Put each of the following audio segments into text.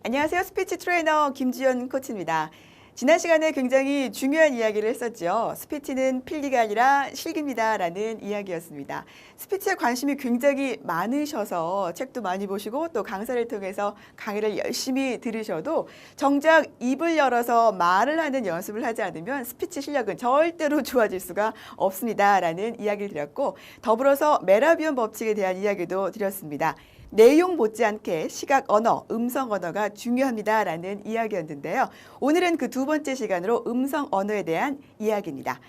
안녕하세요. 스피치 트레이너 김지연 코치입니다. 지난 시간에 굉장히 중요한 이야기를 했었죠. 스피치는 필기가 아니라 실기입니다. 라는 이야기였습니다. 스피치에 관심이 굉장히 많으셔서 책도 많이 보시고 또 강사를 통해서 강의를 열심히 들으셔도 정작 입을 열어서 말을 하는 연습을 하지 않으면 스피치 실력은 절대로 좋아질 수가 없습니다. 라는 이야기를 드렸고 더불어서 메라비언 법칙에 대한 이야기도 드렸습니다. 내용 못지않게 시각 언어, 음성 언어가 중요합니다라는 이야기였는데요. 오늘은 그 두 번째 시간으로 음성 언어에 대한 이야기입니다.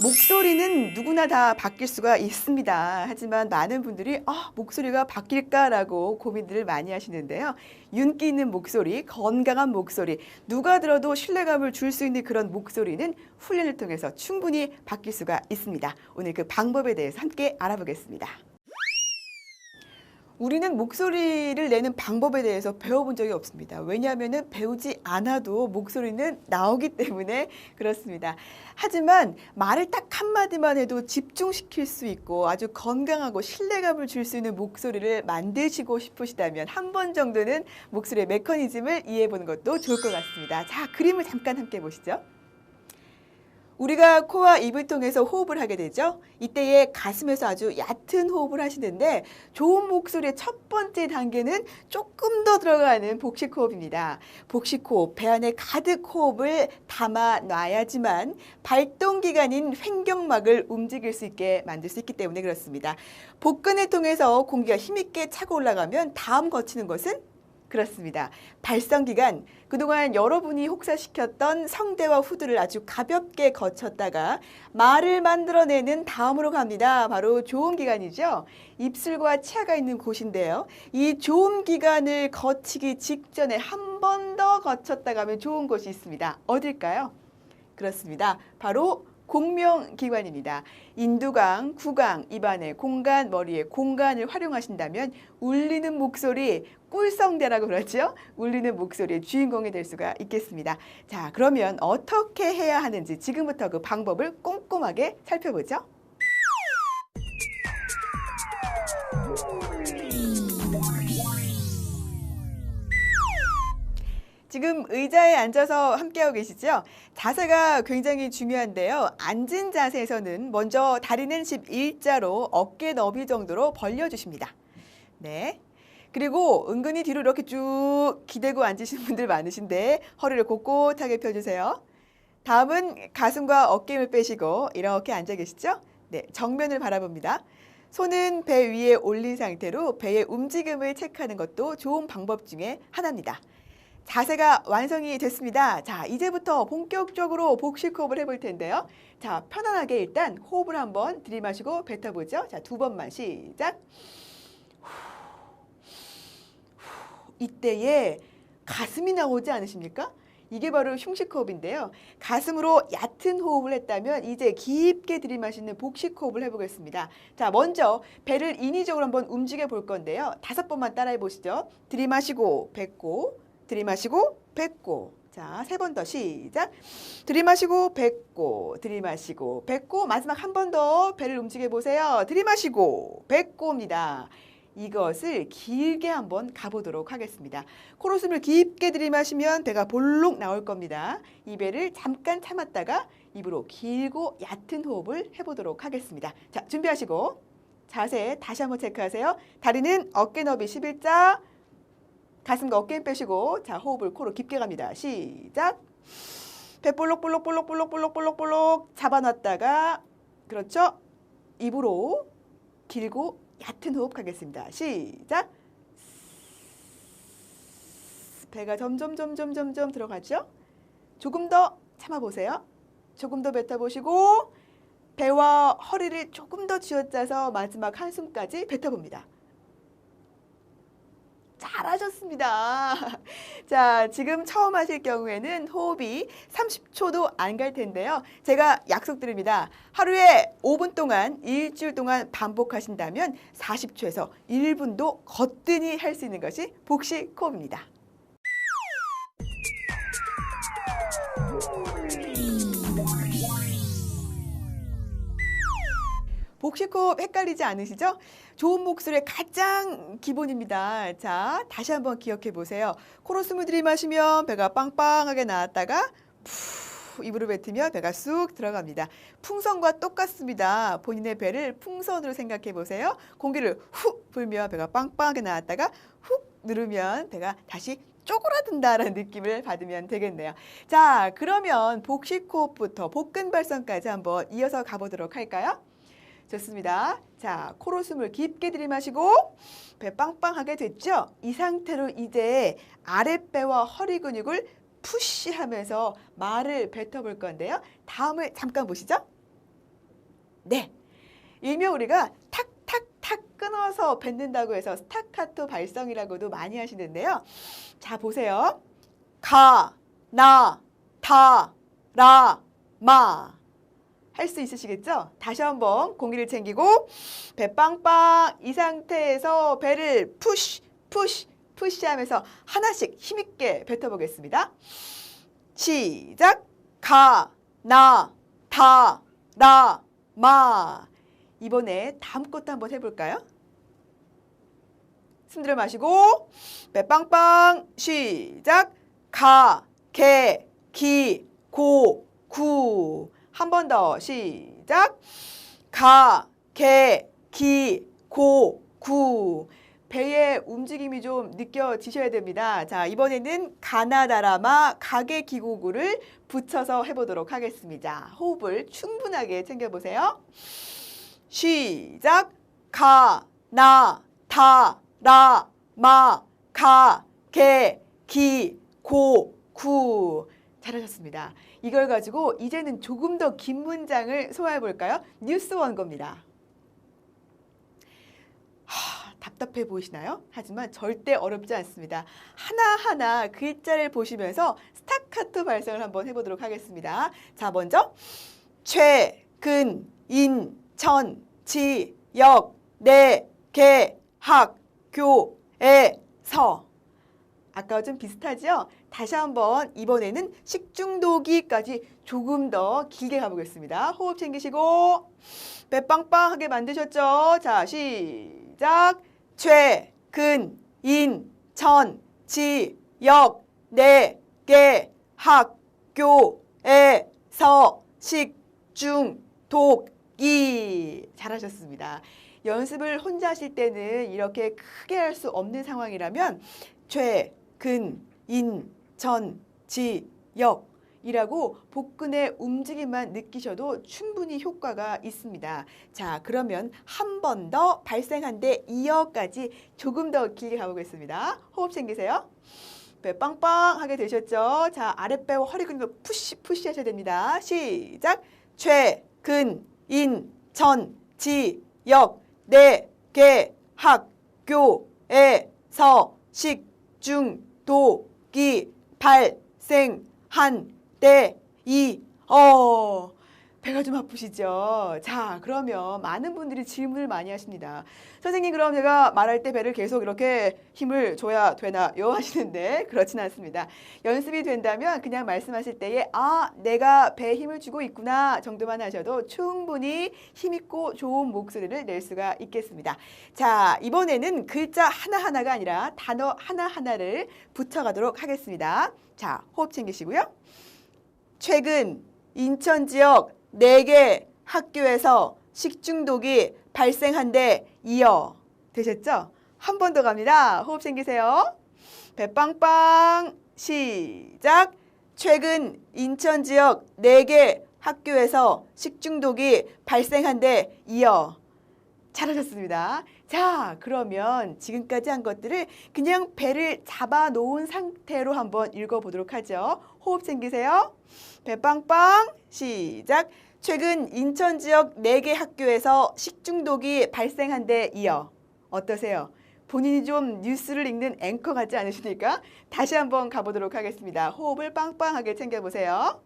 목소리는 누구나 다 바뀔 수가 있습니다. 하지만 많은 분들이 목소리가 바뀔까라고 고민들을 많이 하시는데요. 윤기 있는 목소리, 건강한 목소리, 누가 들어도 신뢰감을 줄 수 있는 그런 목소리는 훈련을 통해서 충분히 바뀔 수가 있습니다. 오늘 그 방법에 대해서 함께 알아보겠습니다. 우리는 목소리를 내는 방법에 대해서 배워본 적이 없습니다. 왜냐하면 배우지 않아도 목소리는 나오기 때문에 그렇습니다. 하지만 말을 딱 한마디만 해도 집중시킬 수 있고 아주 건강하고 신뢰감을 줄 수 있는 목소리를 만드시고 싶으시다면 한 번 정도는 목소리의 메커니즘을 이해해보는 것도 좋을 것 같습니다. 자, 그림을 잠깐 함께 보시죠. 우리가 코와 입을 통해서 호흡을 하게 되죠. 이때에 가슴에서 아주 얕은 호흡을 하시는데 좋은 목소리의 첫 번째 단계는 조금 더 들어가는 복식호흡입니다. 복식호흡, 배 안에 가득 호흡을 담아 놔야지만 발동기관인 횡격막을 움직일 수 있게 만들 수 있기 때문에 그렇습니다. 복근을 통해서 공기가 힘있게 차고 올라가면 다음 거치는 것은 그렇습니다. 발성기관, 그동안 여러분이 혹사시켰던 성대와 후두를 아주 가볍게 거쳤다가 말을 만들어내는 다음으로 갑니다. 바로 조음기관이죠. 입술과 치아가 있는 곳인데요. 이 조음기관을 거치기 직전에 한 번 더 거쳤다 가면 좋은 곳이 있습니다. 어딜까요? 그렇습니다. 바로 공명기관입니다. 인두강, 구강, 입안의 공간, 머리의 공간을 활용하신다면 울리는 목소리, 꿀성대라고 그러죠. 울리는 목소리의 주인공이 될 수가 있겠습니다. 자, 그러면 어떻게 해야 하는지 지금부터 그 방법을 꼼꼼하게 살펴보죠. 지금 의자에 앉아서 함께하고 계시죠? 자세가 굉장히 중요한데요. 앉은 자세에서는 먼저 다리는 11자로 어깨 너비 정도로 벌려주십니다. 네. 그리고 은근히 뒤로 이렇게 쭉 기대고 앉으시는 분들 많으신데 허리를 곳곳하게 펴주세요. 다음은 가슴과 어깨를 빼시고 이렇게 앉아 계시죠? 네, 정면을 바라봅니다. 손은 배 위에 올린 상태로 배의 움직임을 체크하는 것도 좋은 방법 중에 하나입니다. 자세가 완성이 됐습니다. 자, 이제부터 본격적으로 복식호흡을 해볼 텐데요. 자, 편안하게 일단 호흡을 한번 들이마시고 뱉어보죠. 자, 두 번만 시작. 이때에 가슴이 나오지 않으십니까? 이게 바로 흉식호흡인데요. 가슴으로 얕은 호흡을 했다면 이제 깊게 들이마시는 복식호흡을 해보겠습니다. 자, 먼저 배를 인위적으로 한번 움직여 볼 건데요. 5번만 따라해 보시죠. 들이마시고 뱉고 들이마시고 뱉고. 자, 3번 더 시작. 들이마시고 뱉고 들이마시고 뱉고 마지막 한 번 더 배를 움직여 보세요. 들이마시고 뱉고입니다. 이것을 길게 한번 가보도록 하겠습니다. 코로 숨을 깊게 들이마시면 배가 볼록 나올 겁니다. 이 배를 잠깐 참았다가 입으로 길고 얕은 호흡을 해보도록 하겠습니다. 자, 준비하시고 자세 다시 한번 체크하세요. 다리는 어깨 너비 11자, 가슴과 어깨 빼시고 자, 호흡을 코로 깊게 갑니다. 시작. 배 볼록볼록볼록볼록볼록볼록 잡아놨다가 그렇죠. 입으로 길고 얕은 호흡 하겠습니다. 시작. 배가 점점 들어가죠. 조금 더 참아보세요. 조금 더 뱉어보시고 배와 허리를 조금 더 쥐어짜서 마지막 한숨까지 뱉어봅니다. 잘하셨습니다. 자, 지금 처음 하실 경우에는 호흡이 30초도 안 갈 텐데요. 제가 약속드립니다. 하루에 5분 동안 일주일 동안 반복하신다면 40초에서 1분도 거뜬히 할 수 있는 것이 복식호흡입니다. 복식호흡 헷갈리지 않으시죠? 좋은 목소리의 가장 기본입니다. 자, 다시 한번 기억해 보세요. 코로 숨을 들이마시면 배가 빵빵하게 나왔다가 푸 입으로 뱉으면 배가 쑥 들어갑니다. 풍선과 똑같습니다. 본인의 배를 풍선으로 생각해 보세요. 공기를 훅 불면 배가 빵빵하게 나왔다가 훅 누르면 배가 다시 쪼그라든다라는 느낌을 받으면 되겠네요. 자, 그러면 복식호흡부터 복근발성까지 한번 이어서 가보도록 할까요? 좋습니다. 자, 코로 숨을 깊게 들이마시고 배 빵빵하게 됐죠? 이 상태로 이제 아랫배와 허리 근육을 푸시하면서 말을 뱉어볼 건데요. 다음을 잠깐 보시죠. 네, 일명 우리가 탁탁탁 끊어서 뱉는다고 해서 스타카토 발성이라고도 많이 하시는데요. 자, 보세요. 가, 나, 다, 라, 마. 할 수 있으시겠죠? 다시 한번 공기를 챙기고 배 빵빵 이 상태에서 배를 푸시 하면서 하나씩 힘있게 뱉어보겠습니다. 시작! 가, 나, 다, 라, 마. 이번에 다음 것도 한번 해볼까요? 숨 들여 마시고 배 빵빵 시작! 가, 개, 기, 고, 구. 한 번 더 시작! 가, 개, 기, 고, 구. 배의 움직임이 좀 느껴지셔야 됩니다. 자, 이번에는 가나다라마, 가게, 기고구를 붙여서 해보도록 하겠습니다. 호흡을 충분하게 챙겨보세요. 시작! 가, 나, 다, 라, 마, 가, 개, 기, 고, 구. 잘하셨습니다. 이걸 가지고 이제는 조금 더 긴 문장을 소화해 볼까요? 뉴스 원고입니다. 답답해 보이시나요? 하지만 절대 어렵지 않습니다. 하나하나 글자를 보시면서 스타카토 발성을 한번 해보도록 하겠습니다. 자, 먼저 최근, 인, 천, 지, 역, 내, 개, 학, 교, 에, 서. 아까와 좀 비슷하죠? 다시 한번 이번에는 식중독이까지 조금 더 길게 가보겠습니다. 호흡 챙기시고 배 빵빵하게 만드셨죠? 자, 시작! 최근, 인, 천, 지, 역, 내, 개, 학, 교, 에, 서, 식, 중, 독, 이. 잘하셨습니다. 연습을 혼자 하실 때는 이렇게 크게 할 수 없는 상황이라면 최근, 인, 전, 지, 역 이라고 복근의 움직임만 느끼셔도 충분히 효과가 있습니다. 자, 그러면 한 번 더 발생한데 이어까지 조금 더 길게 가보겠습니다. 호흡 챙기세요. 배 빵빵하게 되셨죠? 자, 아랫배와 허리 근육을 푸시 하셔야 됩니다. 시작! 최근, 인, 전, 지, 역, 내, 개, 학, 교, 에, 서, 식, 중, 도, 기, 발생, 한, 때, 이, 배가 좀 아프시죠? 자, 그러면 많은 분들이 질문을 많이 하십니다. 선생님, 그럼 제가 말할 때 배를 계속 이렇게 힘을 줘야 되나요? 하시는데 그렇진 않습니다. 연습이 된다면 그냥 말씀하실 때에 내가 배에 힘을 주고 있구나 정도만 하셔도 충분히 힘있고 좋은 목소리를 낼 수가 있겠습니다. 자, 이번에는 글자 하나하나가 아니라 단어 하나하나를 붙여가도록 하겠습니다. 자, 호흡 챙기시고요. 최근 인천 지역 4개 학교에서 식중독이 발생한 데 이어 되셨죠? 한 번 더 갑니다. 호흡 챙기세요. 배 빵빵 시작! 최근 인천 지역 4개 학교에서 식중독이 발생한 데 이어. 잘하셨습니다. 자, 그러면 지금까지 한 것들을 그냥 배를 잡아 놓은 상태로 한번 읽어보도록 하죠. 호흡 챙기세요. 배 빵빵 시작! 최근 인천 지역 4개 학교에서 식중독이 발생한 데 이어. 어떠세요? 본인이 좀 뉴스를 읽는 앵커 같지 않으십니까? 다시 한번 가보도록 하겠습니다. 호흡을 빵빵하게 챙겨보세요.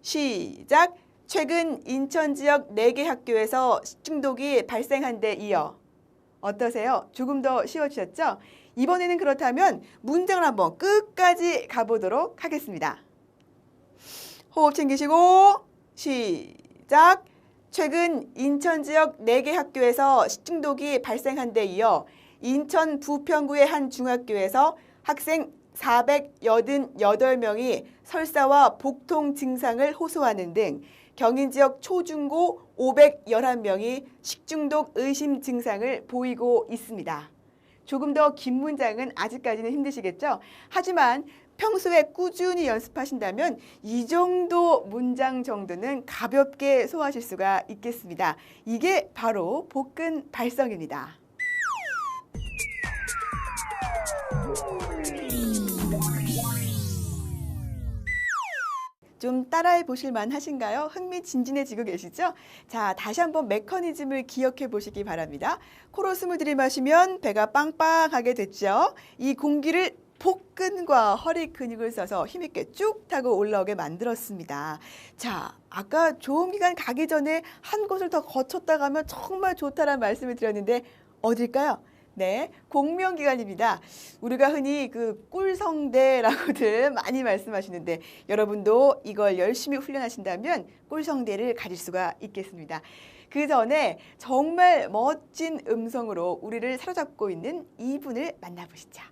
시작! 최근 인천 지역 4개 학교에서 식중독이 발생한 데 이어. 어떠세요? 조금 더 쉬워지셨죠? 이번에는 그렇다면 문장을 한번 끝까지 가보도록 하겠습니다. 호흡 챙기시고 시작! 최근 인천 지역 4개 학교에서 식중독이 발생한 데 이어 인천 부평구의 한 중학교에서 학생 488명이 설사와 복통 증상을 호소하는 등 경인 지역 초중고 511명이 식중독 의심 증상을 보이고 있습니다. 조금 더 긴 문장은 아직까지는 힘드시겠죠? 하지만 평소에 꾸준히 연습하신다면 이 정도 문장 정도는 가볍게 소화하실 수가 있겠습니다. 이게 바로 복근 발성입니다. 좀 따라해 보실 만 하신가요? 흥미진진해지고 계시죠? 자, 다시 한번 메커니즘을 기억해 보시기 바랍니다. 코로 숨을 들이마시면 배가 빵빵하게 됐죠? 이 공기를 복근과 허리 근육을 써서 힘있게 쭉 타고 올라오게 만들었습니다. 자, 아까 좋은 기간 가기 전에 한 곳을 더 거쳤다 가면 정말 좋다라는 말씀을 드렸는데 어딜까요? 네, 공명기관입니다. 우리가 흔히 그 꿀성대라고들 많이 말씀하시는데 여러분도 이걸 열심히 훈련하신다면 꿀성대를 가질 수가 있겠습니다. 그 전에 정말 멋진 음성으로 우리를 사로잡고 있는 이분을 만나보시죠.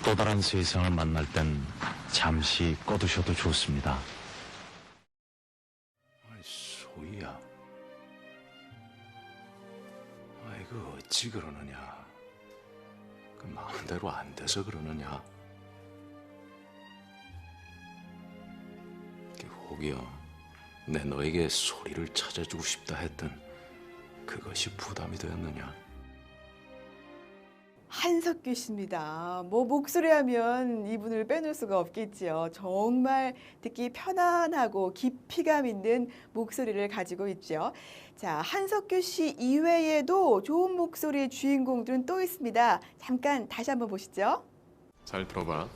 또 다른 세상을 만날 땐 잠시 꺼두셔도 좋습니다. 소희야, 아이고 어찌 그러느냐? 그 마음대로 안 돼서 그러느냐? 혹이야, 내 너에게 소리를 찾아주고 싶다 했던 그것이 부담이 되었느냐? 한석규 씨입니다. 뭐 목소리 하면 이분을 빼놓을 수가 없겠지요. 정말 듣기 편안하고 깊이감 있는 목소리를 가지고 있죠. 자, 한석규 씨 이외에도 좋은 목소리의 주인공들은 또 있습니다. 잠깐 다시 한번 보시죠. 잘 들어봐.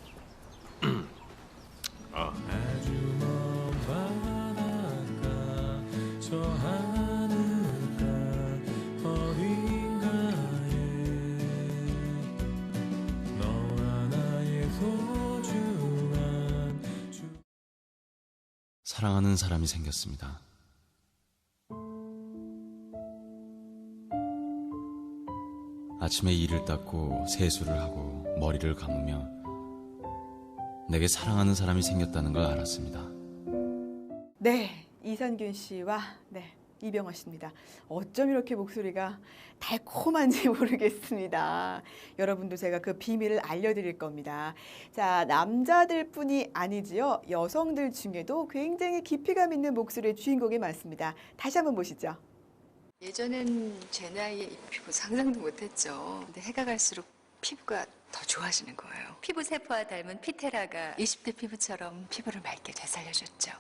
사랑하는 사람이 생겼습니다. 아침에 이를 닦고 세수를 하고 머리를 감으며 내게 사랑하는 사람이 생겼다는 걸 알았습니다. 네, 이선균 씨와 이병헌 씨입니다. 어쩜 이렇게 목소리가 달콤한지 모르겠습니다. 여러분도 제가 그 비밀을 알려드릴 겁니다. 자, 남자들뿐이 아니지요. 여성들 중에도 굉장히 깊이감 있는 목소리의 주인공이 많습니다. 다시 한번 보시죠. 예전엔 제 나이에 이 피부 상상도 못했죠. 근데 해가 갈수록 피부가 더 좋아지는 거예요. 피부 세포와 닮은 피테라가 20대 피부처럼 피부를 맑게 되살려줬죠.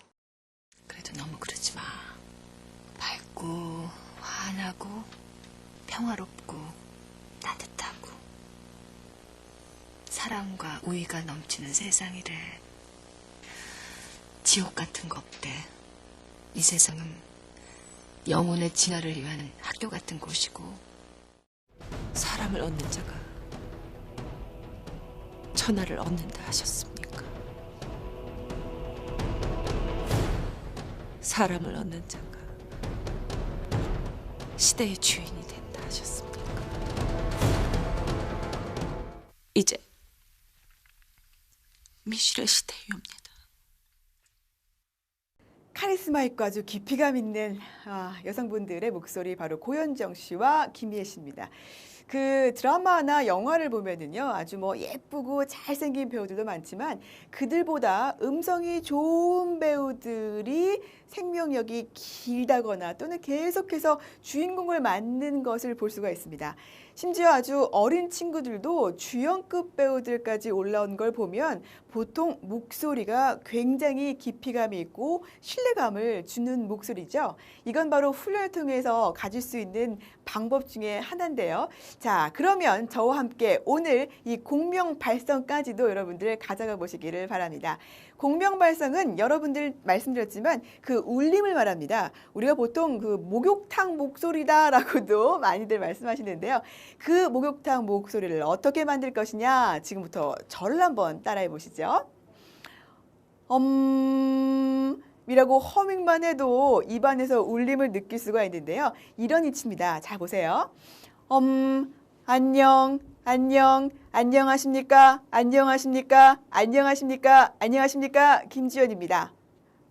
그래도 너무 그러지 마. 밝고 환하고 평화롭고 따뜻하고 사랑과 우위가 넘치는 세상이래. 지옥 같은 거 없대. 이 세상은 영혼의 진화를 위한 학교 같은 곳이고 사람을 얻는 자가 천하를 얻는다 하셨습니까? 사람을 얻는 자가 시대의 주인이 된다 하셨습니까? 이제 미실의 시대이옵니다. 카리스마 있고 아주 깊이감 있는 여성분들의 목소리 바로 고현정 씨와 김희애 씨입니다. 그 드라마나 영화를 보면은요, 아주 뭐 예쁘고 잘생긴 배우들도 많지만 그들보다 음성이 좋은 배우들이 생명력이 길다거나 또는 계속해서 주인공을 맡는 것을 볼 수가 있습니다. 심지어 아주 어린 친구들도 주연급 배우들까지 올라온 걸 보면 보통 목소리가 굉장히 깊이감이 있고 신뢰감을 주는 목소리죠. 이건 바로 훈련을 통해서 가질 수 있는 방법 중에 하나인데요. 자, 그러면 저와 함께 오늘 이 공명 발성까지도 여러분들 가져가 보시기를 바랍니다. 공명 발성은 여러분들 말씀드렸지만 그 울림을 말합니다. 우리가 보통 그 목욕탕 목소리다라고도 많이들 말씀하시는데요. 그 목욕탕 목소리를 어떻게 만들 것이냐? 지금부터 저를 한번 따라해 보시죠. 이라고 허밍만 해도 입안에서 울림을 느낄 수가 있는데요. 이런 위치입니다. 자, 보세요. 안녕, 안녕, 안녕하십니까? 안녕하십니까? 안녕하십니까? 안녕하십니까? 김지연입니다.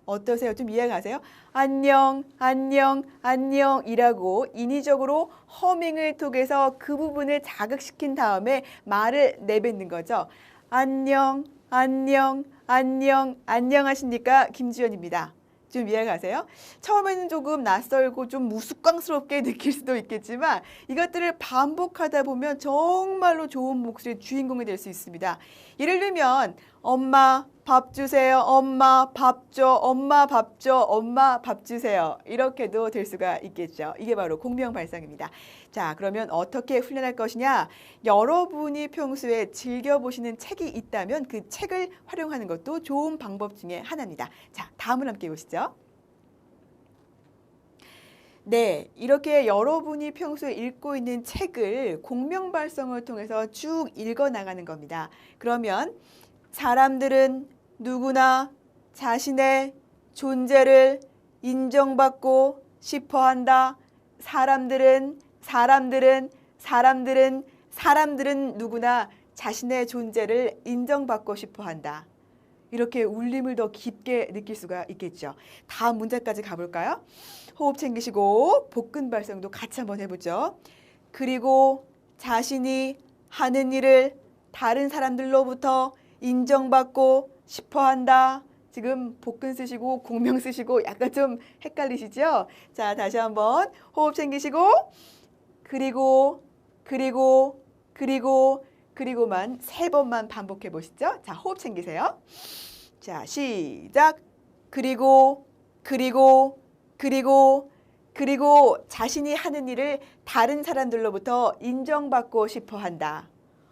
어떠세요? 좀 이해가세요? 안녕, 안녕, 안녕이라고 인위적으로 허밍을 통해서 그 부분을 자극시킨 다음에 말을 내뱉는 거죠. 안녕, 안녕, 안녕, 안녕하십니까? 김지연입니다. 좀 이해가세요? 처음에는 조금 낯설고 좀 우스꽝스럽게 느낄 수도 있겠지만 이것들을 반복하다 보면 정말로 좋은 목소리의 주인공이 될 수 있습니다. 예를 들면 엄마 밥 주세요. 엄마 밥 줘. 엄마 밥 줘. 엄마 밥 주세요. 이렇게도 될 수가 있겠죠. 이게 바로 공명 발성입니다. 자, 그러면 어떻게 훈련할 것이냐? 여러분이 평소에 즐겨보시는 책이 있다면 그 책을 활용하는 것도 좋은 방법 중에 하나입니다. 자, 다음을 함께 보시죠. 네, 이렇게 여러분이 평소에 읽고 있는 책을 공명 발성을 통해서 쭉 읽어 나가는 겁니다. 그러면 사람들은 누구나 자신의 존재를 인정받고 싶어 한다. 사람들은 누구나 자신의 존재를 인정받고 싶어 한다. 이렇게 울림을 더 깊게 느낄 수가 있겠죠. 다음 문제까지 가볼까요? 호흡 챙기시고 복근 발성도 같이 한번 해보죠. 그리고 자신이 하는 일을 다른 사람들로부터 인정받고 싶어 한다. 지금 복근 쓰시고 공명 쓰시고 약간 좀 헷갈리시죠? 자, 다시 한번 호흡 챙기시고 그리고만 3번만 반복해 보시죠. 자, 호흡 챙기세요. 자, 시작. 그리고 자신이 하는 일을 다른 사람들로부터 인정받고 싶어 한다.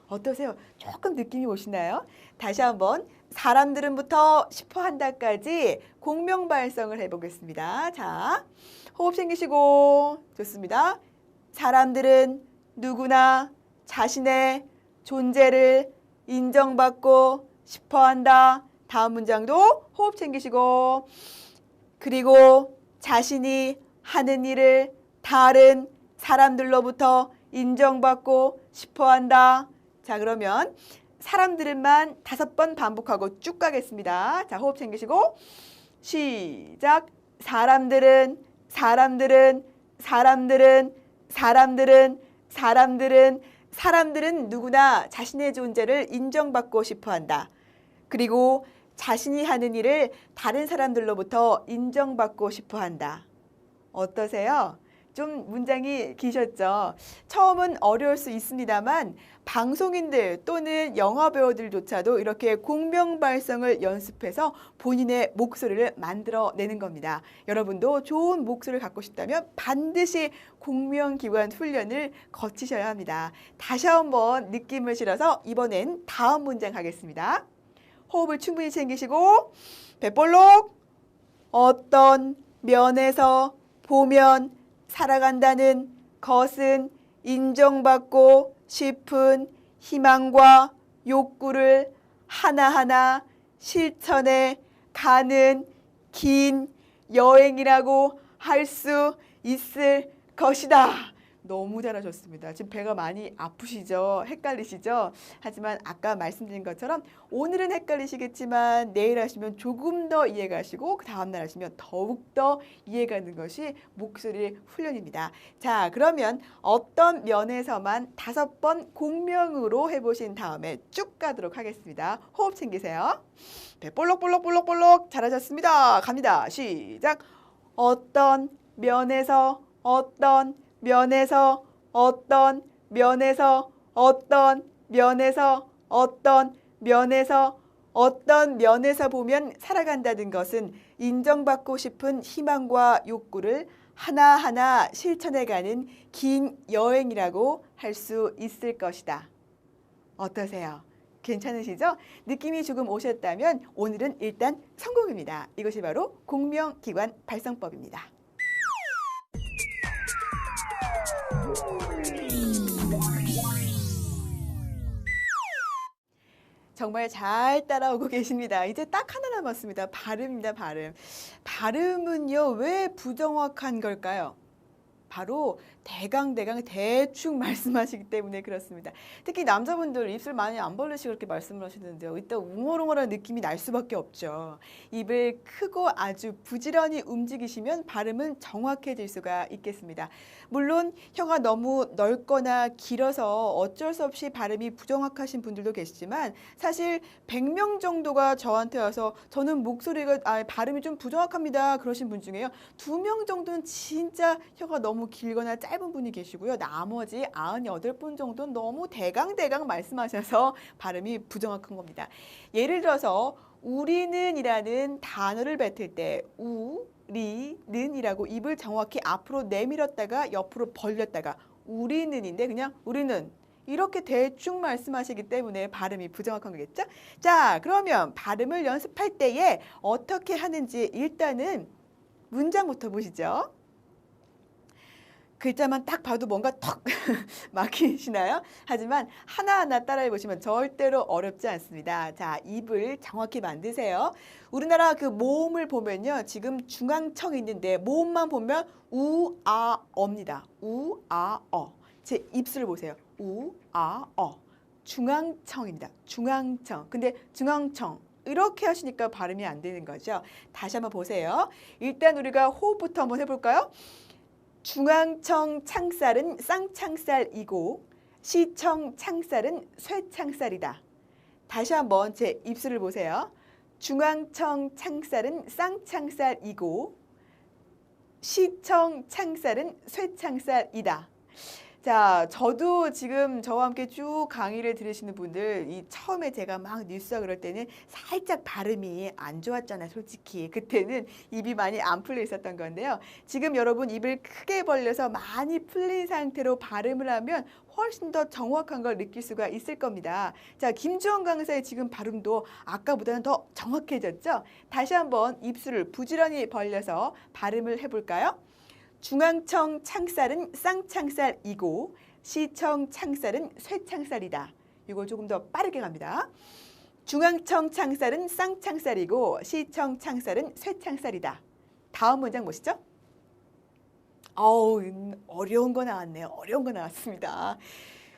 어떠세요? 조금 느낌이 오시나요? 다시 한번 사람들은부터 싶어 한다까지 공명 발성을 해보겠습니다. 자, 호흡 챙기시고 좋습니다. 사람들은 누구나 자신의 존재를 인정받고 싶어 한다. 다음 문장도 호흡 챙기시고 그리고 자신이 하는 일을 다른 사람들로부터 인정받고 싶어 한다. 자, 그러면 사람들은만 5번 반복하고 쭉 가겠습니다. 자, 호흡 챙기시고 시작. 사람들은 누구나 자신의 존재를 인정받고 싶어 한다. 그리고 자신이 하는 일을 다른 사람들로부터 인정받고 싶어 한다. 어떠세요? 좀 문장이 기셨죠? 처음은 어려울 수 있습니다만 방송인들 또는 영화 배우들조차도 이렇게 공명 발성을 연습해서 본인의 목소리를 만들어내는 겁니다. 여러분도 좋은 목소리를 갖고 싶다면 반드시 공명기관 훈련을 거치셔야 합니다. 다시 한번 느낌을 실어서 이번엔 다음 문장 가겠습니다. 호흡을 충분히 챙기시고 배볼록 어떤 면에서 보면 살아간다는 것은 인정받고 싶은 희망과 욕구를 하나하나 실천해 가는 긴 여행이라고 할 수 있을 것이다. 너무 잘하셨습니다. 지금 배가 많이 아프시죠? 헷갈리시죠? 하지만 아까 말씀드린 것처럼 오늘은 헷갈리시겠지만 내일 하시면 조금 더 이해가시고 그 다음날 하시면 더욱더 이해가는 것이 목소리 훈련입니다. 자, 그러면 어떤 면에서만 5번 공명으로 해보신 다음에 쭉 가도록 하겠습니다. 호흡 챙기세요. 배 볼록볼록볼록볼록 잘하셨습니다. 갑니다. 시작. 어떤 면에서 보면 살아간다는 것은 인정받고 싶은 희망과 욕구를 하나하나 실천해가는 긴 여행이라고 할 수 있을 것이다. 어떠세요? 괜찮으시죠? 느낌이 조금 오셨다면 오늘은 일단 성공입니다. 이것이 바로 공명기관 발성법입니다. 정말 잘 따라오고 계십니다. 이제 딱 하나 남았습니다. 발음입니다. 발음. 발음은요, 왜 부정확한 걸까요? 바로 대강 대충 말씀하시기 때문에 그렇습니다. 특히 남자분들 입술 많이 안 벌리시고 그렇게 말씀을 하시는데요. 이때 웅얼웅얼한 느낌이 날 수밖에 없죠. 입을 크고 아주 부지런히 움직이시면 발음은 정확해질 수가 있겠습니다. 물론 혀가 너무 넓거나 길어서 어쩔 수 없이 발음이 부정확하신 분들도 계시지만 사실 100명 정도가 저한테 와서 저는 목소리가 발음이 좀 부정확합니다 그러신 분 중에요. 2명 정도는 진짜 혀가 너무 길거나 짧은 분이 계시고요. 나머지 98분 정도는 너무 대강 말씀하셔서 발음이 부정확한 겁니다. 예를 들어서 우리는이라는 단어를 뱉을 때 우리는이라고 입을 정확히 앞으로 내밀었다가 옆으로 벌렸다가 우리는인데 그냥 우리는 이렇게 대충 말씀하시기 때문에 발음이 부정확한 거겠죠? 자, 그러면 발음을 연습할 때에 어떻게 하는지 일단은 문장부터 보시죠. 글자만 딱 봐도 뭔가 턱 막히시나요? 하지만 하나하나 따라해 보시면 절대로 어렵지 않습니다. 자, 입을 정확히 만드세요. 우리나라 그 모음을 보면요. 지금 중앙청이 있는데 모음만 보면 우아어입니다. 우아어. 제 입술을 보세요. 우아어. 중앙청입니다. 중앙청. 근데 중앙청. 이렇게 하시니까 발음이 안 되는 거죠. 다시 한번 보세요. 일단 우리가 호흡부터 한번 해볼까요? 중앙청 창살은 쌍창살이고 시청 창살은 쇠창살이다. 다시 한번 제 입술을 보세요. 중앙청 창살은 쌍창살이고 시청 창살은 쇠창살이다. 자, 저도 지금 저와 함께 쭉 강의를 들으시는 분들 이 처음에 제가 막 뉴스와 그럴 때는 살짝 발음이 안 좋았잖아요. 솔직히 그때는 입이 많이 안 풀려 있었던 건데요. 지금 여러분 입을 크게 벌려서 많이 풀린 상태로 발음을 하면 훨씬 더 정확한 걸 느낄 수가 있을 겁니다. 자, 김주원 강사의 지금 발음도 아까보다는 더 정확해졌죠? 다시 한번 입술을 부지런히 벌려서 발음을 해볼까요? 중앙청 창살은 쌍창살이고 시청 창살은 쇠창살이다. 이거 조금 더 빠르게 갑니다. 중앙청 창살은 쌍창살이고 시청 창살은 쇠창살이다. 다음 문장 보시죠. 어려운 거 나왔네요. 어려운 거 나왔습니다.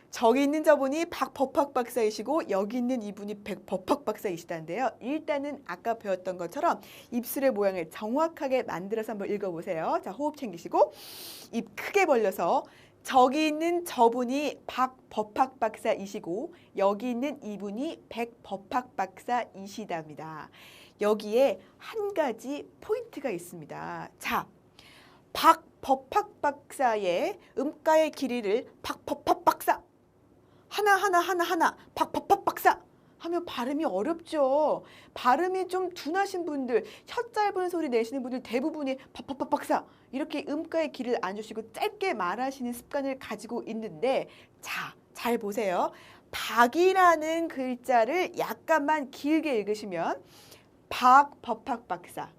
저기 있는 저분이 박법학 박사이시고 여기 있는 이분이 백법학 박사이시다는데요. 일단은 아까 배웠던 것처럼 입술의 모양을 정확하게 만들어서 한번 읽어보세요. 자, 호흡 챙기시고 입 크게 벌려서 저기 있는 저분이 박법학 박사이시고 여기 있는 이분이 백법학 박사이시답니다. 여기에 한 가지 포인트가 있습니다. 자, 박법학 박사의 음가의 길이를 박법학 박사 하나 박박박 박사 하면 발음이 어렵죠. 발음이 좀 둔하신 분들, 혀 짧은 소리 내시는 분들 대부분이 박박박 박사 이렇게 음가의 길을 안 주시고 짧게 말하시는 습관을 가지고 있는데 자, 잘 보세요. 박이라는 글자를 약간만 길게 읽으시면 박법학 박사,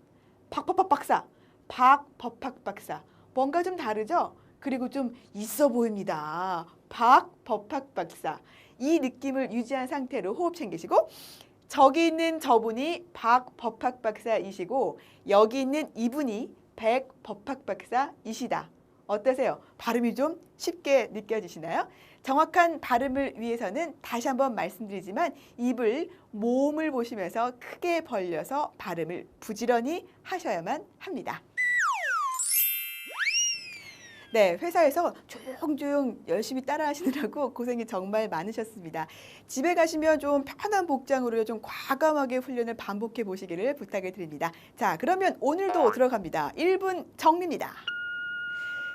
박법학 박사, 박법학 박사 뭔가 좀 다르죠? 그리고 좀 있어 보입니다. 박법학 박사. 이 느낌을 유지한 상태로 호흡 챙기시고 저기 있는 저분이 박법학 박사이시고 여기 있는 이분이 백법학 박사이시다. 어떠세요? 발음이 좀 쉽게 느껴지시나요? 정확한 발음을 위해서는 다시 한번 말씀드리지만 입을 모음을 보시면서 크게 벌려서 발음을 부지런히 하셔야만 합니다. 네, 회사에서 조용조용 열심히 따라 하시느라고 고생이 정말 많으셨습니다. 집에 가시면 좀 편한 복장으로 좀 과감하게 훈련을 반복해 보시기를 부탁을 드립니다. 자, 그러면 오늘도 들어갑니다. 1분 정리입니다.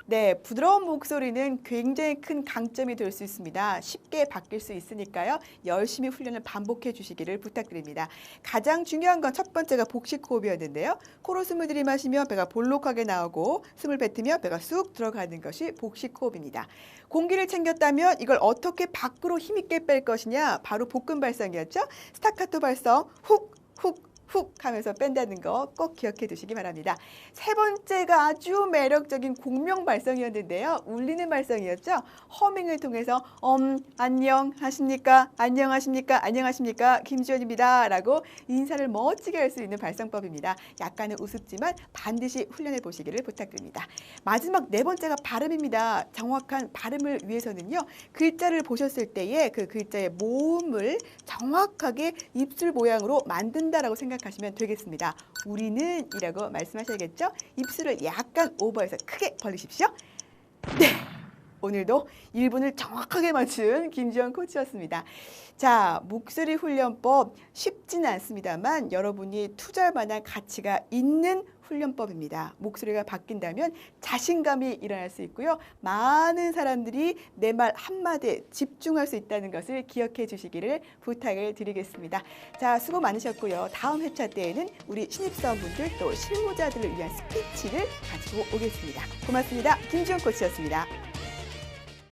네, 부드러운 목소리는 굉장히 큰 강점이 될 수 있습니다. 쉽게 바뀔 수 있으니까요. 열심히 훈련을 반복해 주시기를 부탁드립니다. 가장 중요한 건 첫 번째가 복식 호흡이었는데요. 코로 숨을 들이마시며 배가 볼록하게 나오고 숨을 뱉으며 배가 쑥 들어가는 것이 복식 호흡입니다. 공기를 챙겼다면 이걸 어떻게 밖으로 힘있게 뺄 것이냐? 바로 복근 발성이었죠. 스타카토 발성 훅, 훅, 훅 하면서 뺀다는 거 꼭 기억해 두시기 바랍니다. 세 번째가 아주 매력적인 공명 발성이었는데요. 울리는 발성이었죠. 허밍을 통해서 안녕하십니까? 안녕하십니까? 안녕하십니까? 김지연입니다. 라고 인사를 멋지게 할 수 있는 발성법입니다. 약간은 우습지만 반드시 훈련해 보시기를 부탁드립니다. 마지막 네 번째가 발음입니다. 정확한 발음을 위해서는요. 글자를 보셨을 때에 그 글자의 모음을 정확하게 입술 모양으로 만든다라고 생각하시면 되겠습니다. 우리는 이라고 말씀하셔야겠죠? 입술을 약간 오버해서 크게 벌리십시오. 네. 오늘도 1분을 정확하게 맞춘 김지연 코치였습니다. 자, 목소리 훈련법 쉽지는 않습니다만 여러분이 투자할 만한 가치가 있는 훈련법입니다. 목소리가 바뀐다면 자신감이 일어날 수 있고요. 많은 사람들이 내 말 한마디에 집중할 수 있다는 것을 기억해 주시기를 부탁을 드리겠습니다. 자, 수고 많으셨고요. 다음 회차 때에는 우리 신입사원분들 또 실무자들을 위한 스피치를 가지고 오겠습니다. 고맙습니다. 김지연 코치였습니다.